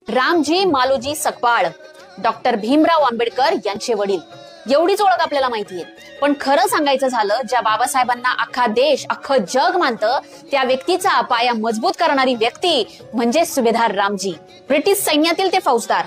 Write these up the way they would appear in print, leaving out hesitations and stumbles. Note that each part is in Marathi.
रामजी मालोजी सकपाळ, डॉक्टर भीमराव आंबेडकर यांचे वडील. एवढीच ओळख आपल्याला माहितीये. पण खरं सांगायचं झालं, ज्या बाबासाहेबांना अख्खा देश, अख्खं जग मानतं, त्या व्यक्तीचा पाया मजबूत करणारी व्यक्ती म्हणजे सुभेदार रामजी. ब्रिटिश सैन्यातील ते फौजदार.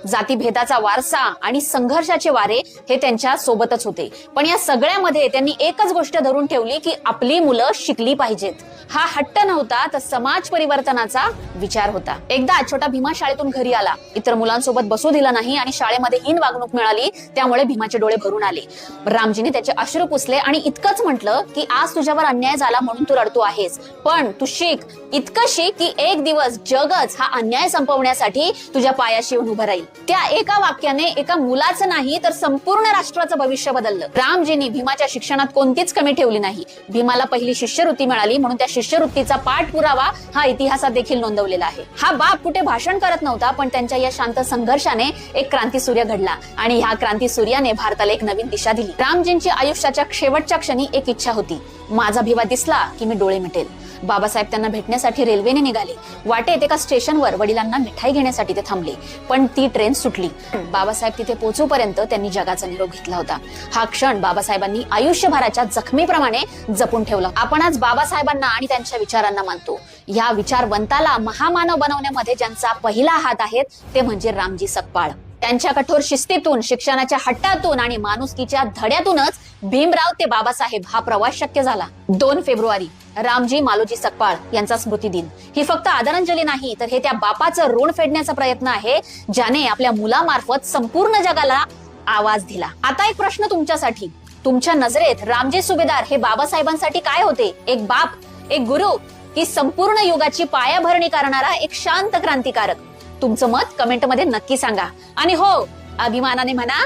जातीभेदाचा वारसा आणि संघर्षाचे वारे हे त्यांच्या सोबतच होते. पण या सगळ्यामध्ये त्यांनी एकच गोष्ट धरून ठेवली की आपली मुलं शिकली पाहिजेत. हा हट्ट नव्हता, तर समाज परिवर्तनाचा विचार होता. एकदा छोटा भीमा शाळेतून घरी आला. इतर मुलांसोबत बसू दिला नाही आणि शाळेमध्ये हीन वागणूक मिळाली. त्यामुळे भीमाचे डोळे भरून आले. रामजीने त्याचे अश्रू पुसले आणि इतकंच म्हटलं की आज तुझ्यावर अन्याय झाला म्हणून तू रडतो आहेस, पण तू शिक, इतकं शिक की एक दिवस जगच हा अन्याय संपवण्यासाठी तुझ्या पायाशी येऊन उभं राहील. त्या एका वाक्याने एका मुलाचं नाही तर संपूर्ण राष्ट्राचं भविष्य बदललं. रामजींनी भीमाच्या शिक्षणात कोणतीच कमी ठेवली नाही. भीमाला पहिली शिष्यवृत्ती मिळाली म्हणून त्या शिष्यवृत्तीचा पाठपुरावा हा इतिहासात देखील नोंदवलेला आहे. हा बाप कुठे भाषण करत नव्हता, पण त्यांच्या या शांत संघर्षाने एक क्रांती सूर्य घडला आणि ह्या क्रांती सूर्याने भारताला एक नवीन दिशा दिली. रामजींची आयुष्याच्या शेवटच्या क्षणी एक इच्छा होती, माझा भिवा दिसला की मी डोळे मिटेल. बाबासाहेब त्यांना भेटण्यासाठी रेल्वेने निघाले. वाटेत एका स्टेशनवर वडिलांना मिठाई घेण्यासाठी ते थांबले, पण ती ट्रेन सुटली. बाबासाहेब तिथे पोहोचूपर्यंत त्यांनी जगाचा निरोप घेतला होता. हा क्षण बाबासाहेबांनी आयुष्यभराच्या जखमीप्रमाणे जपून ठेवला. आपण आज बाबासाहेबांना आणि त्यांच्या विचारांना मानतो. या विचारवंताला महामानव बनवण्यामध्ये ज्यांचा पहिला हात आहे ते म्हणजे रामजी सकपाळ. त्यांच्या कठोर शिस्तीतून, शिक्षणाच्या हट्टातून आणि माणुसकीच्या धड्यातूनच भीमराव ते बाबासाहेब हा प्रवास शक्य झाला. 2 फेब्रुवारी रामजी मालोजी सकपाळ यांचा स्मृती दिन. ही फक्त आदरांजली नाही, तर हे त्या बापाचं ऋण फेडण्याचा प्रयत्न आहे ज्याने आपल्या मुलामार्फत संपूर्ण जगाला आवाज दिला. आता एक प्रश्न तुमच्यासाठी. तुमच्या नजरेत रामजी सुभेदार हे बाबासाहेबांसाठी काय होते? एक बाप, एक गुरु, की संपूर्ण युगाची पायाभरणी करणारा एक शांत क्रांतिकारक? तुमचं मत कमेंटमध्ये नक्की सांगा. आणि हो, अभिमानाने म्हणा,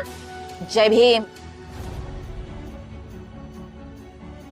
जय भीम.